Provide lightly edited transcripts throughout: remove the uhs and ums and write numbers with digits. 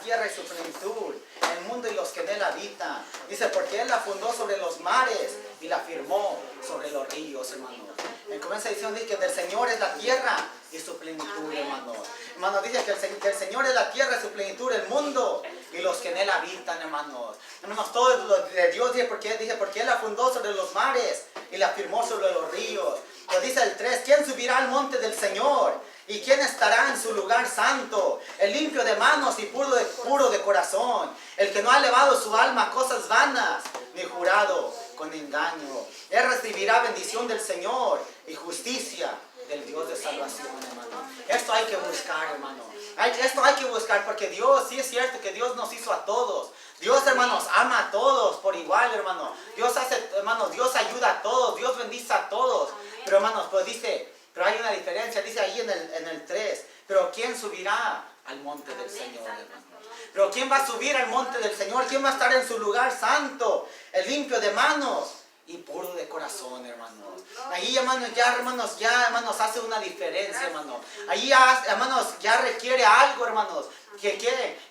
tierra y su plenitud, el mundo y los que en él habitan. Dice, porque él la fundó sobre los mares y la firmó sobre los ríos, hermano. En comienza diciendo que del Señor es la tierra y su plenitud, hermano. Hermano, dice que el Señor es la tierra y su plenitud, el mundo y los que en él habitan, hermanos. Hermanos, todo lo de Dios dice porque él la fundó sobre los mares y la firmó sobre los ríos. Pero dice el 3, ¿quién subirá al monte del Señor? ¿Y quién estará en su lugar santo? El limpio de manos y puro de corazón, el que no ha elevado su alma a cosas vanas, ni jurado con engaño. Él recibirá bendición del Señor y justicia del Dios de salvación, hermano. Esto hay que buscar, hermano. Esto hay que buscar porque Dios, sí es cierto que Dios nos hizo a todos. Dios, hermanos, ama a todos por igual, hermano. Dios hace, hermanos, Dios ayuda a todos, Dios bendice a todos. Pero, hermanos, pues dice, pero hay una diferencia, dice ahí en el 3, pero ¿quién subirá al monte del Señor, hermano? Pero ¿quién va a subir al monte del Señor? ¿Quién va a estar en su lugar santo? El limpio de manos y puro de corazón, hermanos. Ahí, hermanos, hermanos, hace una diferencia, hermanos. Ahí, hermanos, ya requiere algo, hermanos.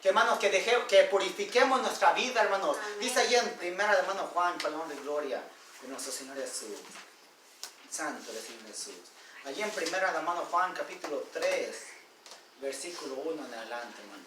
Hermanos, que purifiquemos nuestra vida, hermanos. Dice ahí en primera, hermano Juan, palabra de gloria de nuestro Señor Jesús. Santo de Jesús. Allí en primera, hermano Juan, capítulo 3, versículo 1 en adelante, hermano.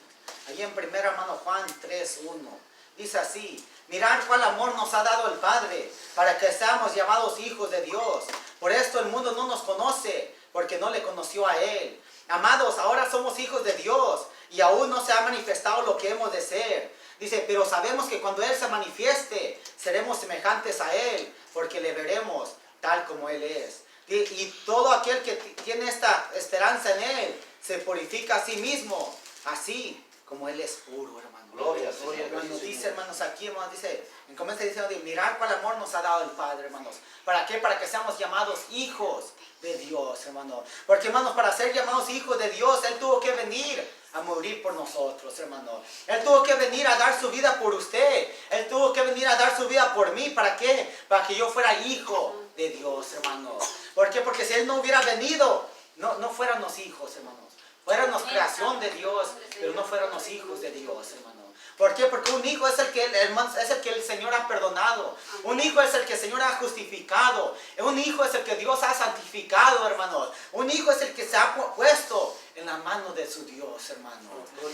Allí en primera, hermano Juan 3, 1. Dice así, mirad cuál amor nos ha dado el Padre, para que seamos llamados hijos de Dios. Por esto el mundo no nos conoce, porque no le conoció a Él. Amados, ahora somos hijos de Dios, y aún no se ha manifestado lo que hemos de ser. Dice, pero sabemos que cuando Él se manifieste, seremos semejantes a Él, porque le veremos tal como Él es. Y todo aquel que tiene esta esperanza en Él, se purifica a sí mismo, así como Él es puro, hermano. Gloria, hermanos, dice, hermanos, aquí, hermanos, dice, en comienza diciendo, mirad cuál amor nos ha dado el Padre, hermanos. ¿Para qué? Para que seamos llamados hijos de Dios, hermano. Porque, hermanos, para ser llamados hijos de Dios, Él tuvo que venir a morir por nosotros, hermano. Él tuvo que venir a dar su vida por usted. Él tuvo que venir a dar su vida por mí. ¿Para qué? Para que yo fuera hijo de Dios, hermano. ¿Por qué? Porque si Él no hubiera venido, no fuéramos hijos, hermanos. Fuéramos creación de Dios, pero no fuéramos hijos de Dios, hermano. ¿Por qué? Porque un hijo es el que el Señor ha perdonado. Un hijo es el que el Señor ha justificado. Un hijo es el que Dios ha santificado, hermanos. Un hijo es el que se ha puesto en la mano de su Dios, hermano.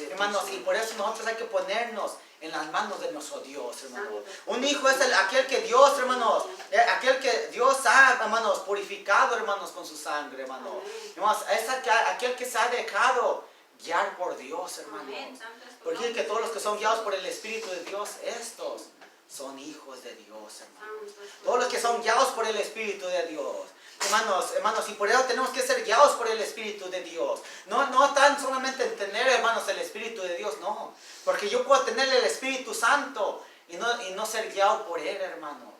Hermanos, y por eso nosotros hay que ponernos en las manos de nuestro Dios, hermano. Un hijo es aquel que Dios, hermanos, aquel que Dios ha, hermanos, purificado, hermanos, con su sangre, hermano. Hermanos, es aquel que se ha dejado guiar por Dios, hermano. Porque que todos los que son guiados por el Espíritu de Dios, estos son hijos de Dios, hermano. Todos los que son guiados por el Espíritu de Dios. Hermanos, y por eso tenemos que ser guiados por el Espíritu de Dios. No tan solamente en tener, hermanos, el Espíritu de Dios, no. Porque yo puedo tener el Espíritu Santo y no ser guiado por Él, hermanos.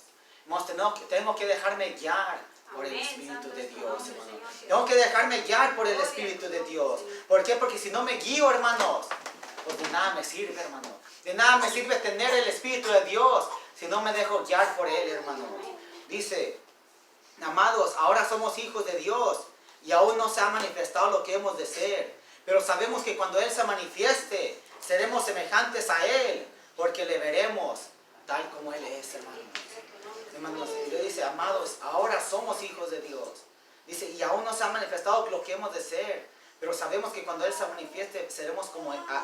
Tengo que dejarme guiar por el Espíritu de Dios, hermano. Tengo que dejarme guiar por el Espíritu de Dios. ¿Por qué? Porque si no me guío, hermanos, pues de nada me sirve, hermano. De nada me sirve tener el Espíritu de Dios si no me dejo guiar por Él, hermano. Dice, amados, ahora somos hijos de Dios y aún no se ha manifestado lo que hemos de ser. Pero sabemos que cuando Él se manifieste, seremos semejantes a Él, porque le veremos tal como Él es, hermano. Hermanos, dice, amados, ahora somos hijos de Dios. Dice, y aún no se ha manifestado lo que hemos de ser. Pero sabemos que cuando Él se manifieste, seremos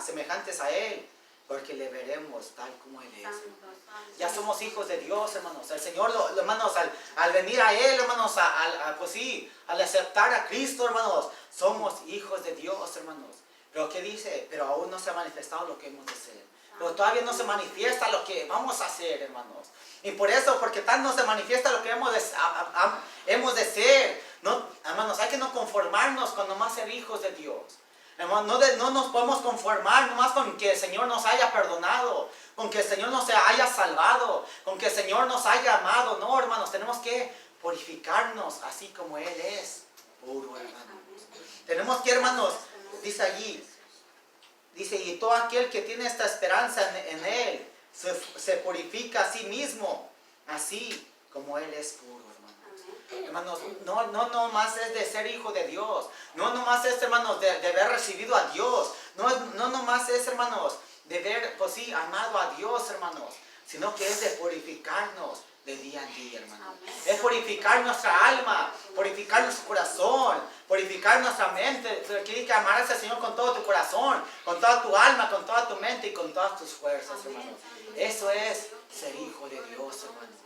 semejantes a Él, porque le veremos tal como Él es. Ya somos hijos de Dios, hermanos. El Señor, hermanos, al venir a Él, hermanos, pues sí, al aceptar a Cristo, hermanos, somos hijos de Dios, hermanos. Pero ¿qué dice? Pero aún no se ha manifestado lo que hemos de ser. Pero todavía no se manifiesta lo que vamos a hacer, hermanos. Y por eso, porque tal no se manifiesta lo que hemos de ser. Hermanos, hay que no conformarnos con nomás ser hijos de Dios. Hermanos, no nos podemos conformar nomás con que el Señor nos haya perdonado, con que el Señor nos haya salvado, con que el Señor nos haya amado. No, hermanos, tenemos que purificarnos así como Él es puro, hermanos. Tenemos que, hermanos, dice allí, dice, y todo aquel que tiene esta esperanza en Él, se purifica a sí mismo, así como Él es puro, hermanos. Hermanos, no más es de ser hijo de Dios. No más es, hermanos, de haber recibido a Dios. No más es, hermanos, de ver, pues sí, amado a Dios, hermanos, sino que es de purificarnos de día en día, hermanos. Es purificar nuestra alma, purificar nuestro corazón, purificar nuestra mente. Quiere que amarás al Señor con todo tu corazón, con toda tu alma, con toda tu mente y con todas tus fuerzas, hermanos. Eso es ser hijo de Dios, hermanos.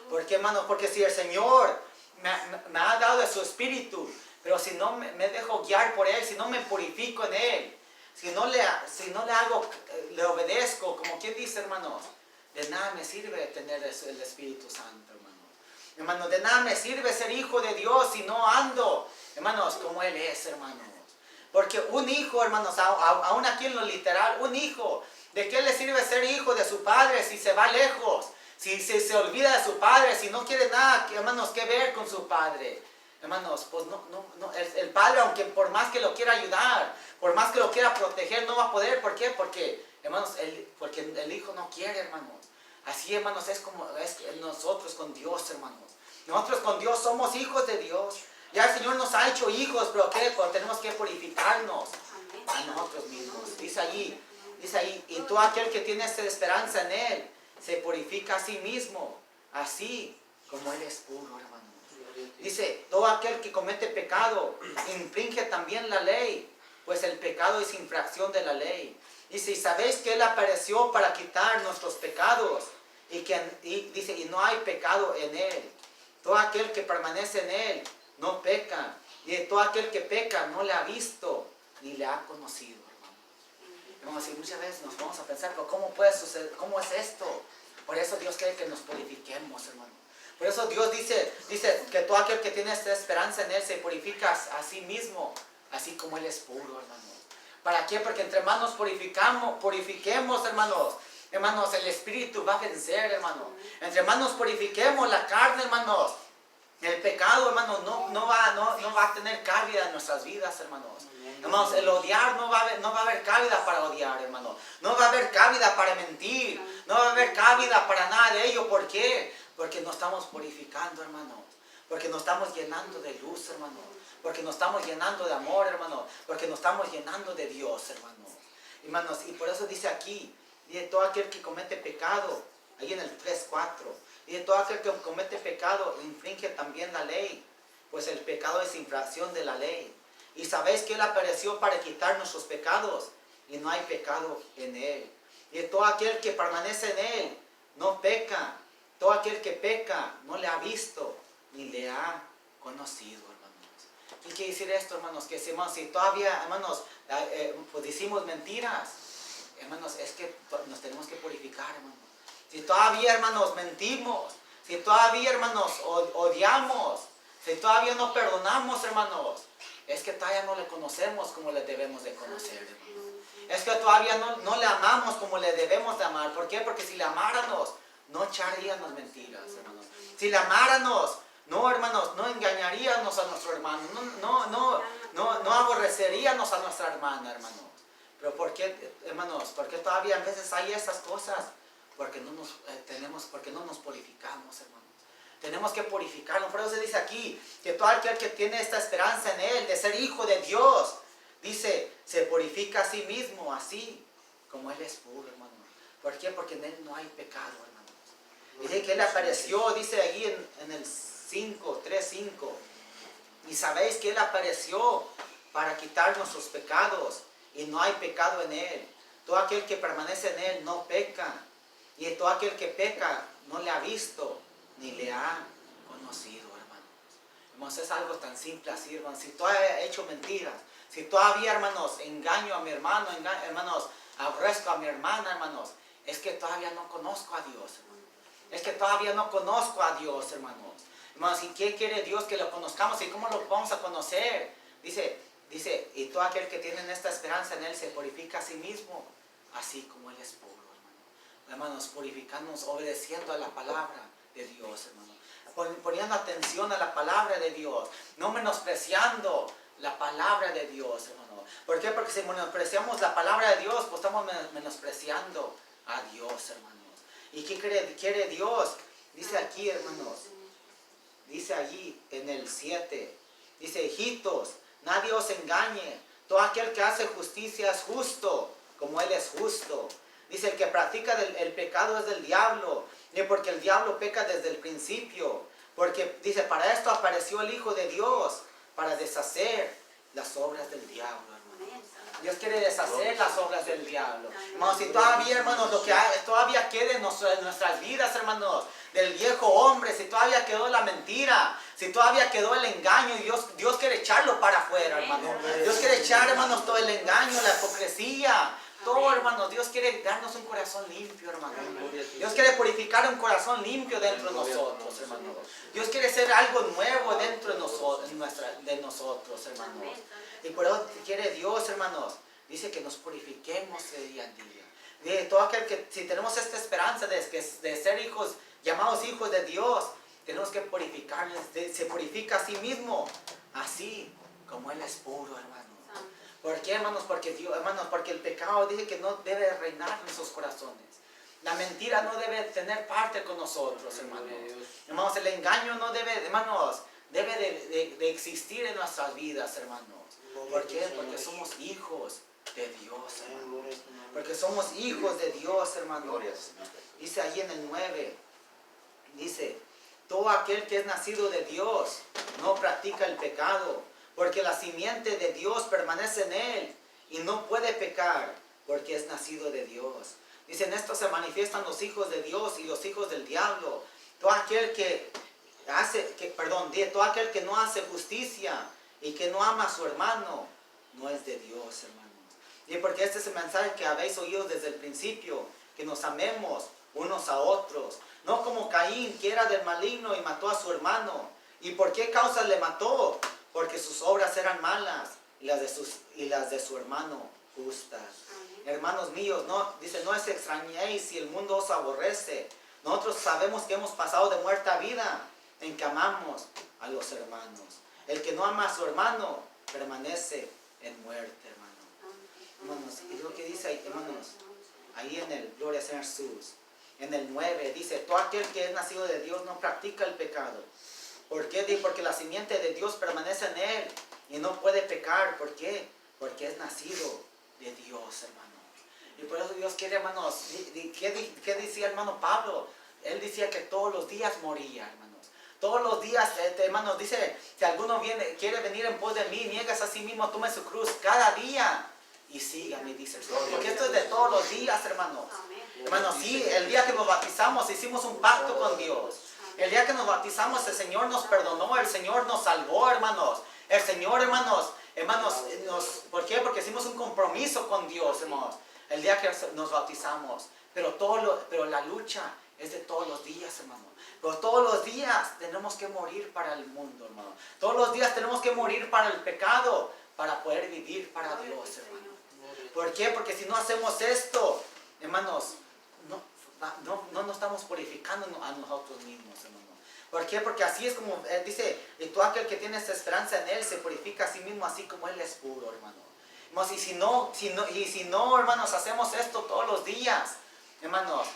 ¿Por qué, hermanos? Porque si el Señor me ha dado de su espíritu, pero si no me dejo guiar por Él, si no me purifico en Él, si no le hago, le obedezco, como quien dice, hermanos, de nada me sirve tener el Espíritu Santo, hermanos. Hermanos, de nada me sirve ser hijo de Dios si no ando, hermanos, como Él es, hermanos. Porque un hijo, hermanos, aún aquí en lo literal, un hijo, ¿de qué le sirve ser hijo de su padre si se va lejos? Si se olvida de su padre, si no quiere nada, hermanos, que ver con su padre. Hermanos, pues el padre, aunque por más que lo quiera ayudar, por más que lo quiera proteger, no va a poder. ¿Por qué? Porque, hermanos, porque el hijo no quiere, hermanos. Así, hermanos, es como es nosotros con Dios, hermanos. Nosotros con Dios somos hijos de Dios. Ya el Señor nos ha hecho hijos, pero ¿qué? Pues tenemos que purificarnos a nosotros mismos. Dice allí, y todo aquel que tiene esta esperanza en Él, se purifica a sí mismo, así como Él es puro, hermano. Dice, todo aquel que comete pecado, infringe también la ley, pues el pecado es infracción de la ley. Dice, y sabéis que Él apareció para quitar nuestros pecados, dice, y no hay pecado en Él. Todo aquel que permanece en Él, no peca, y todo aquel que peca no le ha visto, ni le ha conocido. Hermanos, y muchas veces nos vamos a pensar, ¿cómo puede suceder? ¿Cómo es esto? Por eso Dios quiere que nos purifiquemos, hermano. Por eso Dios dice que todo aquel que tiene esta esperanza en Él se purifica a sí mismo, así como Él es puro, hermano. ¿Para qué? Porque entre más nos purifiquemos, hermanos. Hermanos, el Espíritu va a vencer, hermano. Entre más nos purifiquemos la carne, hermanos. El pecado, hermanos, no va a tener cabida en nuestras vidas, hermanos. Hermanos, el odiar no va a haber cabida para odiar, hermano. No va a haber cabida para mentir. No va a haber cabida para nada de ello. ¿Por qué? Porque nos estamos purificando, hermano. Porque nos estamos llenando de luz, hermano. Porque nos estamos llenando de amor, hermano. Porque nos estamos llenando de Dios, hermano. Hermanos, y por eso dice aquí, dice todo aquel que comete pecado, ahí en el 3:4, dice todo aquel que comete pecado infringe también la ley, pues el pecado es infracción de la ley. Y sabéis que Él apareció para quitar nuestros pecados, y no hay pecado en Él. Y todo aquel que permanece en Él no peca. Todo aquel que peca no le ha visto ni le ha conocido, hermanos. ¿Qué quiere decir esto, hermanos? Que si todavía, hermanos, pues decimos mentiras, hermanos, es que nos tenemos que purificar, hermanos. Si todavía, hermanos, mentimos, si todavía, hermanos, odiamos, si todavía no perdonamos, hermanos, es que todavía no le conocemos como le debemos de conocer, hermanos. Es que todavía no le amamos como le debemos de amar. ¿Por qué? Porque si le amáramos, no echaríamos mentiras, hermanos. Si le amáramos, no, hermanos, no engañaríamos a nuestro hermano. No aborreceríamos a nuestra hermana, hermanos. Pero ¿por qué, hermanos? Porque todavía a veces hay esas cosas. Porque no nos purificamos, hermanos. Tenemos que purificarnos. Por eso se dice aquí que todo aquel que tiene esta esperanza en Él, de ser hijo de Dios, dice, se purifica a sí mismo, así como Él es puro, hermano. ¿Por qué? Porque en Él no hay pecado, hermanos. Dice que Él apareció, dice allí en el 3:5. Y sabéis que Él apareció para quitar nuestros pecados, y no hay pecado en Él. Todo aquel que permanece en Él no peca. Y todo aquel que peca no le ha visto ni le ha conocido, hermanos. Hermanos, es algo tan simple así, hermanos. Si todavía he hecho mentiras, si todavía, hermanos, engaño a mi hermano, hermanos, aborrezco a mi hermana, hermanos, es que todavía no conozco a Dios, hermanos. Es que todavía no conozco a Dios, hermanos. Hermanos, ¿y qué quiere Dios? Que lo conozcamos. ¿Y cómo lo vamos a conocer? Dice, y todo aquel que tiene esta esperanza en Él se purifica a sí mismo, así como Él es puro. Hermanos, purificarnos obedeciendo a la palabra de Dios, hermanos. Poniendo atención a la palabra de Dios. No menospreciando la palabra de Dios, hermano. ¿Por qué? Porque si menospreciamos la palabra de Dios, pues estamos menospreciando a Dios, hermanos. ¿Y qué quiere Dios? Dice aquí, hermanos. Dice allí en el 7. Dice, hijitos, nadie os engañe. Todo aquel que hace justicia es justo, como Él es justo. Dice, el que practica el pecado es del diablo, y porque el diablo peca desde el principio. Porque dice, para esto apareció el Hijo de Dios, para deshacer las obras del diablo, hermano. Dios quiere deshacer las obras del diablo. Hermanos, si todavía, hermanos, lo que todavía queda en nuestras vidas, hermanos, del viejo hombre, si todavía quedó la mentira, si todavía quedó el engaño, Dios quiere echarlo para afuera, hermano. Dios quiere echar, hermanos, todo el engaño, la hipocresía. Todo, hermanos, Dios quiere darnos un corazón limpio, hermano. Dios quiere purificar un corazón limpio dentro de nosotros, hermano. Dios quiere hacer algo nuevo dentro de nosotros, hermanos. Y por eso quiere Dios, hermanos, dice que nos purifiquemos de día en día. De todo aquel que, si tenemos esta esperanza de ser hijos, llamados hijos de Dios, tenemos que purificarnos. Se purifica a sí mismo, así como Él es puro, hermano. ¿Por qué, hermanos? Porque Dios, hermanos, porque el pecado dice que no debe reinar en nuestros corazones. La mentira no debe tener parte con nosotros, hermanos. Hermanos, el engaño no debe, hermanos, debe de existir en nuestras vidas, hermanos. ¿Por qué? Porque somos hijos de Dios, hermanos. Porque somos hijos de Dios, hermanos. Dice ahí en el 9, dice, todo aquel que es nacido de Dios no practica el pecado, porque la simiente de Dios permanece en él y no puede pecar, porque es nacido de Dios. Dice, en esto se manifiestan los hijos de Dios y los hijos del diablo. Todo aquel todo aquel que no hace justicia y que no ama a su hermano, no es de Dios, hermanos. Y porque este es el mensaje que habéis oído desde el principio, que nos amemos unos a otros. No como Caín, que era del maligno y mató a su hermano. ¿Y por qué causa le mató? Porque sus obras eran malas y las de su hermano justas. Hermanos míos, dice, no os extrañéis si el mundo os aborrece. Nosotros sabemos que hemos pasado de muerte a vida en que amamos a los hermanos. El que no ama a su hermano permanece en muerte, hermano. Hermanos, y lo que dice ahí, hermanos, ahí en el Gloria a Jesús, en el 9, dice, todo aquel que es nacido de Dios no practica el pecado. ¿Por qué? Porque la simiente de Dios permanece en él y no puede pecar. ¿Por qué? Porque es nacido de Dios, hermano. Y por eso Dios quiere, hermanos, ¿qué decía hermano Pablo? Él decía que todos los días moría, hermanos. Todos los días, hermanos, dice, si alguno quiere venir en pos de mí, niegas a sí mismo, tome su cruz cada día y sígame, dice el Señor. Porque esto es de todos los días, hermanos. Hermanos, sí, el día que nos bautizamos hicimos un pacto con Dios. El día que nos bautizamos, el Señor nos perdonó, el Señor nos salvó, hermanos. El Señor, hermanos, ¿por qué? Porque hicimos un compromiso con Dios, hermanos. El día que nos bautizamos. Pero la lucha es de todos los días, hermano. Pero todos los días tenemos que morir para el mundo, hermano. Todos los días tenemos que morir para el pecado, para poder vivir para Dios, hermano. ¿Por qué? Porque si no hacemos esto, hermanos, no nos estamos purificando a nosotros mismos, hermano. ¿Por qué? Porque así es como dice, y todo aquel que tiene esta esperanza en Él se purifica a sí mismo, así como Él es puro, hermano. Y si no, hermanos, hacemos esto todos los días, hermanos,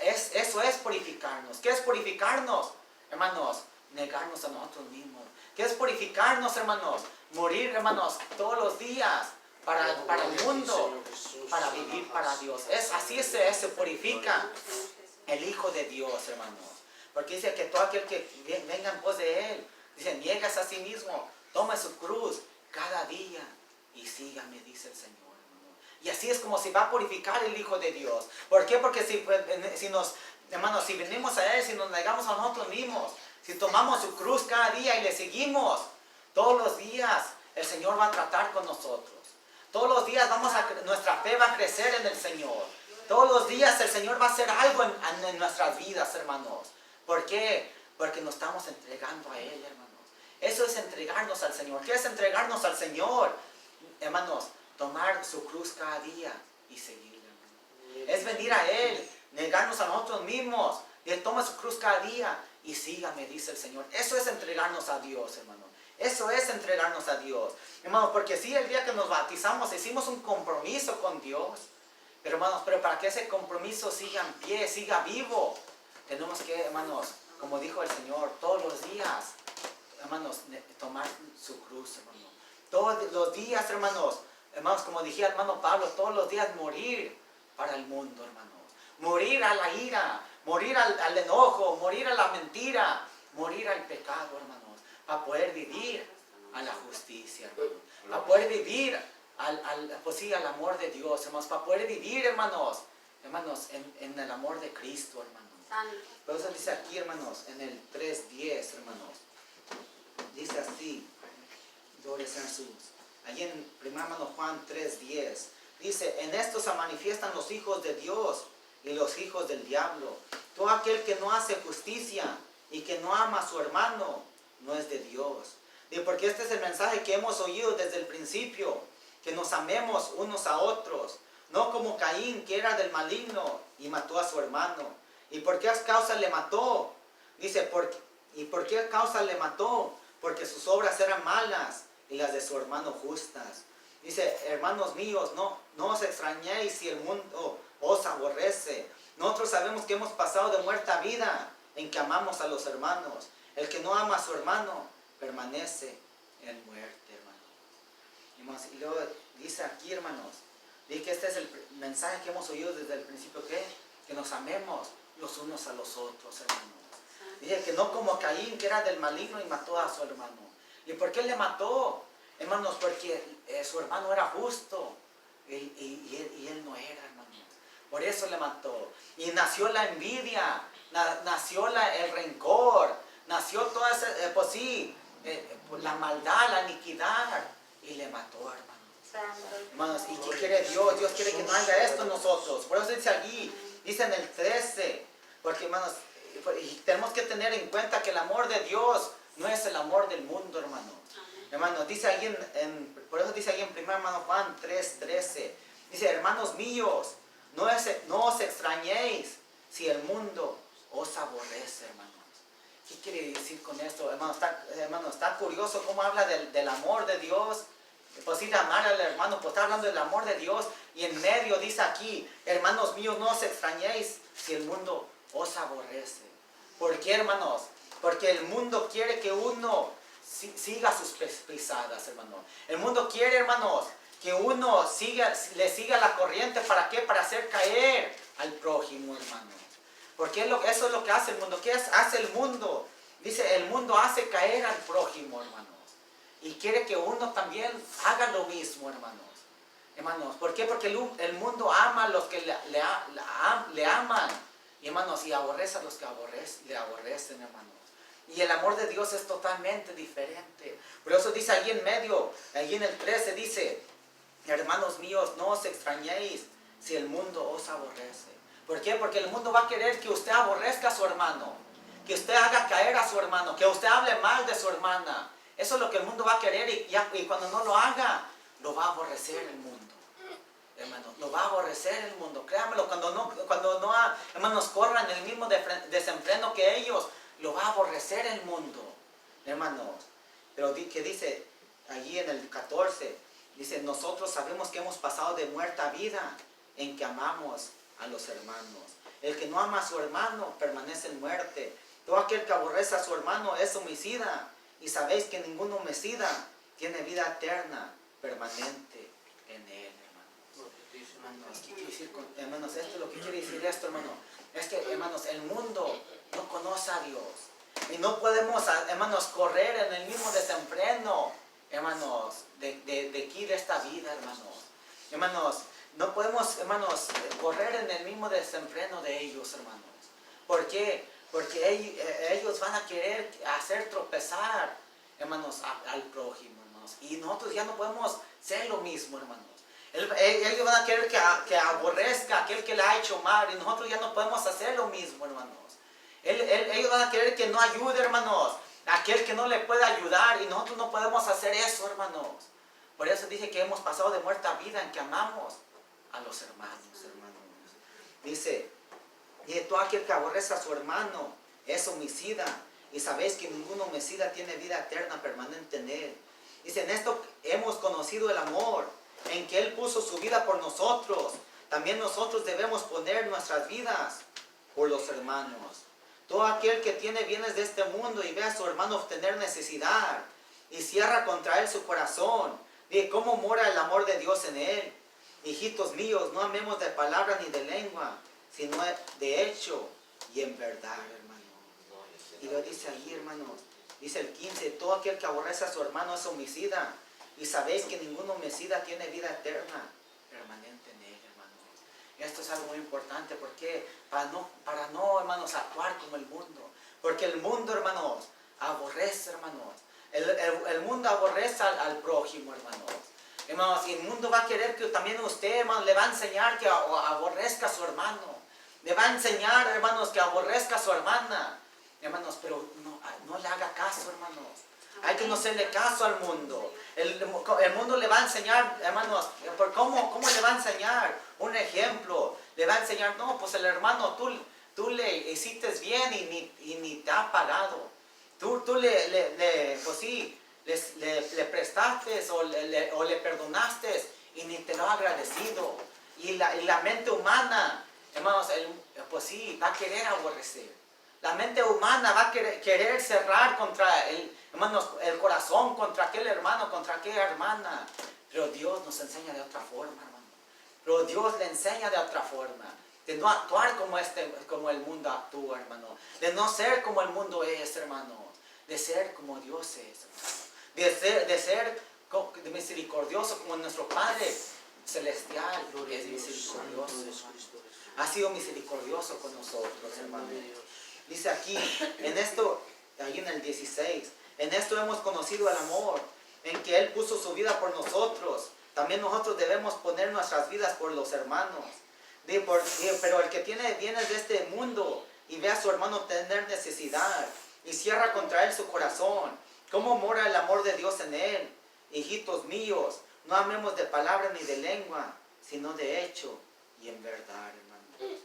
eso es purificarnos. ¿Qué es purificarnos? Hermanos, negarnos a nosotros mismos. ¿Qué es purificarnos, hermanos? Morir, hermanos, todos los días para el mundo, para vivir para Dios. Así se purifica el Hijo de Dios, hermanos. Porque dice que todo aquel que venga en pos de Él, dice, niegas a sí mismo, tome su cruz cada día y sígame, dice el Señor, hermano. Y así es como se va a purificar el Hijo de Dios. ¿Por qué? Porque si venimos a Él, si nos negamos a nosotros mismos, si tomamos su cruz cada día y le seguimos, todos los días el Señor va a tratar con nosotros. Todos los días nuestra fe va a crecer en el Señor. Todos los días el Señor va a hacer algo en nuestras vidas, hermanos. ¿Por qué? Porque nos estamos entregando a Él, hermanos. Eso es entregarnos al Señor. ¿Qué es entregarnos al Señor? Hermanos, tomar su cruz cada día y seguirle, hermano. Es venir a Él, negarnos a nosotros mismos. Y Él toma su cruz cada día y sígame, dice el Señor. Eso es entregarnos a Dios, hermano. Eso es entregarnos a Dios. Hermanos, porque sí, el día que nos bautizamos hicimos un compromiso con Dios. Pero hermanos, para que ese compromiso siga en pie, siga vivo, tenemos que, hermanos, como dijo el Señor, todos los días, hermanos, tomar su cruz, hermano. Todos los días, hermanos, hermanos, como dije hermano Pablo, todos los días morir para el mundo, hermanos. Morir a la ira, morir al enojo, morir a la mentira, morir al pecado, hermanos, para poder vivir a la justicia, hermanos, para poder vivir pues sí, al amor de Dios, hermanos, para poder vivir, hermanos, en el amor de Cristo, hermanos. Por eso dice aquí, hermanos, en el 3:10, hermanos, dice así, gloria a Jesús. Allí en 1 Juan 3:10, dice, en esto se manifiestan los hijos de Dios y los hijos del diablo. Todo aquel que no hace justicia y que no ama a su hermano, no es de Dios. Y porque este es el mensaje que hemos oído desde el principio, que nos amemos unos a otros, no como Caín, que era del maligno y mató a su hermano. ¿Y por qué causa le mató? Dice, ¿y por qué causa le mató? Porque sus obras eran malas y las de su hermano justas. Dice, hermanos míos, no os extrañéis si el mundo os aborrece. Nosotros sabemos que hemos pasado de muerte a vida en que amamos a los hermanos. El que no ama a su hermano permanece en muerte, hermanos. Y luego dice aquí, hermanos, dice que este es el mensaje que hemos oído desde el principio, que nos amemos los unos a los otros, hermanos. Dice que no como Caín, que era del maligno y mató a su hermano. ¿Y por qué le mató? Hermanos, porque su hermano era justo y él no era, hermanos. Por eso le mató. Y nació la envidia, nació el rencor, nació toda esa, pues sí, la maldad, la iniquidad, y le mató, hermanos. Hermanos, ¿y qué quiere Dios? Dios quiere que no haga esto nosotros. Por eso dice allí, dice en el 13, porque, hermanos, tenemos que tener en cuenta que el amor de Dios no es el amor del mundo, hermanos. Hermanos, dice ahí por eso dice ahí en 1 Juan 3:13, dice, hermanos míos, no os extrañéis si el mundo os aborrece, hermanos. ¿Qué quiere decir con esto? Hermanos, está curioso cómo habla del amor de Dios. Pues sí, de amar al hermano, pues está hablando del amor de Dios. Y en medio dice aquí, hermanos míos, no os extrañéis si el mundo os aborrece. ¿Por qué, hermanos? Porque el mundo quiere que uno siga sus pisadas, hermano. El mundo quiere, hermanos, que uno le siga la corriente. ¿Para qué? Para hacer caer al prójimo, hermano. Porque eso es lo que hace el mundo. ¿Qué hace el mundo? Dice, el mundo hace caer al prójimo, hermanos. Y quiere que uno también haga lo mismo, hermanos. Hermanos, ¿por qué? Porque el mundo ama a los que le aman. Y, hermanos, y aborrece a los que le aborrecen, hermanos. Y el amor de Dios es totalmente diferente. Por eso dice allí en medio, allí en el 13 dice, hermanos míos, no os extrañéis si el mundo os aborrece. ¿Por qué? Porque el mundo va a querer que usted aborrezca a su hermano, que usted haga caer a su hermano, que usted hable mal de su hermana. Eso es lo que el mundo va a querer y cuando no lo haga, lo va a aborrecer el mundo. Hermanos, lo va a aborrecer el mundo. Créanmelo, cuando no hermanos, corran el mismo desenfreno que ellos, lo va a aborrecer el mundo, hermanos. Pero que dice allí en el 14, dice, nosotros sabemos que hemos pasado de muerte a vida en que amamos a los hermanos. El que no ama a su hermano permanece en muerte. Todo aquel que aborrece a su hermano es homicida. Y sabéis que ningún homicida tiene vida eterna permanente en él, hermanos. ¿Qué quiere decir hermanos? Esto es lo que quiere decir esto, hermano. Es que, hermanos, el mundo no conoce a Dios. Y no podemos, hermanos, correr en el mismo desenfreno, hermanos, de aquí, de esta vida, hermanos. Hermanos, no podemos, hermanos, correr en el mismo desenfreno de ellos, hermanos. ¿Por qué? Porque ellos van a querer hacer tropezar, hermanos, al prójimo, hermanos. Y nosotros ya no podemos ser lo mismo, hermanos. Ellos van a querer que aborrezca a aquel que le ha hecho mal. Y nosotros ya no podemos hacer lo mismo, hermanos. Ellos van a querer que no ayude, hermanos, a aquel que no le puede ayudar. Y nosotros no podemos hacer eso, hermanos. Por eso dije que hemos pasado de muerte a vida en que amamos a los hermanos, Dice, todo aquel que aborrece a su hermano es homicida. Y sabéis que ningún homicida tiene vida eterna permanente en él. Dice, en esto hemos conocido el amor, en que Él puso su vida por nosotros. También nosotros debemos poner nuestras vidas por los hermanos. Todo aquel que tiene bienes de este mundo y ve a su hermano obtener necesidad y cierra contra él su corazón, Dice, ¿cómo mora el amor de Dios en él? Hijitos míos, no amemos de palabra ni de lengua, sino de hecho y en verdad, hermano. Y lo dice ahí, hermanos. Dice el 15, todo aquel que aborrece a su hermano es homicida. Y sabéis que ningún homicida tiene vida eterna permanente en él, hermano. Y esto es algo muy importante, porque para no, hermanos, actuar como el mundo. Porque el mundo, hermanos, aborrece, hermanos. El mundo aborrece al prójimo, hermanos. Hermanos, y el mundo va a querer que también usted, hermanos, le va a enseñar que aborrezca a su hermano. Le va a enseñar, hermanos, que aborrezca a su hermana. Hermanos, pero no le haga caso, hermanos. Hay que no hacerle caso al mundo. El mundo le va a enseñar, hermanos, ¿cómo le va a enseñar? Un ejemplo. Le va a enseñar, no, pues el hermano, tú le hiciste bien y ni te ha pagado. Tú pues sí, le prestaste o le perdonaste y ni te lo ha agradecido. Y la mente humana, hermanos, pues sí, va a querer aborrecer. La mente humana va a querer cerrar contra el corazón, contra aquel hermano, contra aquella hermana. Pero Dios nos enseña de otra forma, hermano. Pero Dios le enseña de otra forma. De no actuar como el mundo actúa, hermano. De no ser como el mundo es, hermano. De ser como Dios es, hermano. De ser misericordioso como nuestro Padre Celestial es misericordioso. Ha sido misericordioso con nosotros, hermano. Dice aquí, ahí en el 16, en esto hemos conocido el amor, en que Él puso su vida por nosotros. También nosotros debemos poner nuestras vidas por los hermanos. Pero el que tiene bienes de este mundo y ve a su hermano tener necesidad y cierra contra él su corazón, ¿cómo mora el amor de Dios en él? Hijitos míos, no amemos de palabra ni de lengua, sino de hecho y en verdad, hermano.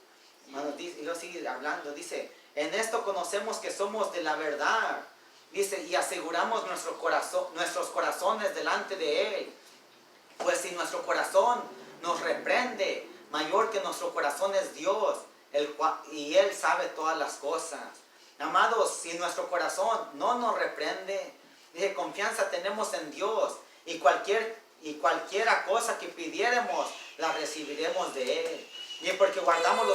Hermano, y lo sigue hablando, dice, en esto conocemos que somos de la verdad, dice, y aseguramos nuestros corazones delante de Él. Pues si nuestro corazón nos reprende, mayor que nuestro corazón es Dios, y Él sabe todas las cosas. Amados, si nuestro corazón no nos reprende, dice, confianza tenemos en Dios, y cualquiera cosa que pidiéramos, la recibiremos de Él. Y porque guardamos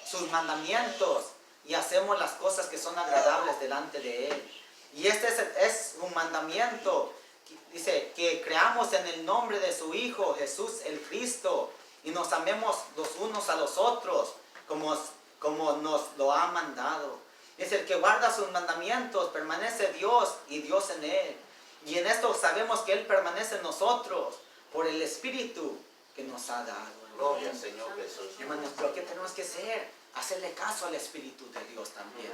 sus mandamientos y hacemos las cosas que son agradables delante de Él. Y este es un mandamiento, dice, que creamos en el nombre de su Hijo, Jesús el Cristo, y nos amemos los unos a los otros, como nos lo ha mandado. Es el que guarda sus mandamientos, permanece Dios y Dios en Él. Y en esto sabemos que Él permanece en nosotros por el Espíritu que nos ha dado. Gloria al Señor Jesús. Hermanos, pero ¿qué tenemos que hacer? Hacerle caso al Espíritu de Dios también.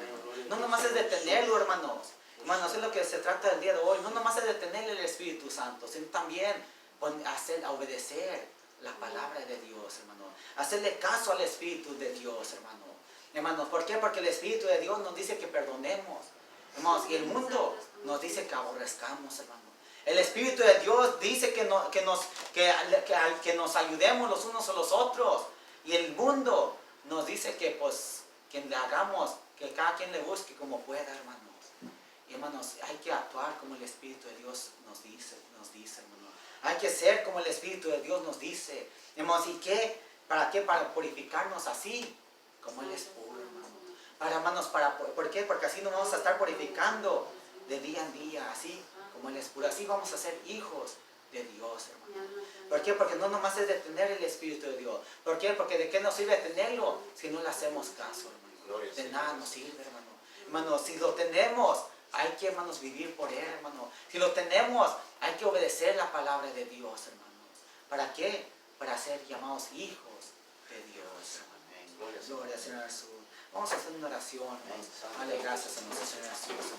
No nomás es detenerlo, hermanos. Hermanos, es lo que se trata el día de hoy. No nomás es detenerle el Espíritu Santo, sino también obedecer la palabra de Dios, hermano. Hacerle caso al Espíritu de Dios, hermano. Hermanos, ¿por qué? Porque el Espíritu de Dios nos dice que perdonemos. Hermanos, y el mundo nos dice que aborrezcamos, hermano. El Espíritu de Dios dice que nos ayudemos los unos a los otros. Y el mundo nos dice que le hagamos, que cada quien le busque como pueda, hermanos. Y hermanos, hay que actuar como el Espíritu de Dios nos dice, hermano. Hay que ser como el Espíritu de Dios nos dice. Hermanos, ¿y qué? ¿Para qué? Para purificarnos así, como Él es puro, hermano. ¿Por qué? Porque así nos vamos a estar purificando de día en día, así como Él es puro. Así vamos a ser hijos de Dios, hermano. ¿Por qué? Porque no nomás es de tener el Espíritu de Dios. ¿Por qué? Porque ¿de qué nos sirve tenerlo si no le hacemos caso, hermano? De nada nos sirve, hermano. Hermano, si lo tenemos, hay que, hermanos, vivir por Él, hermano. Si lo tenemos, hay que obedecer la palabra de Dios, hermanos. ¿Para qué? Para ser llamados hijos de Dios, hermano. Gloria al Señor Jesús. Vamos a hacer una oración. Dale gracias a nuestro Señor Jesús.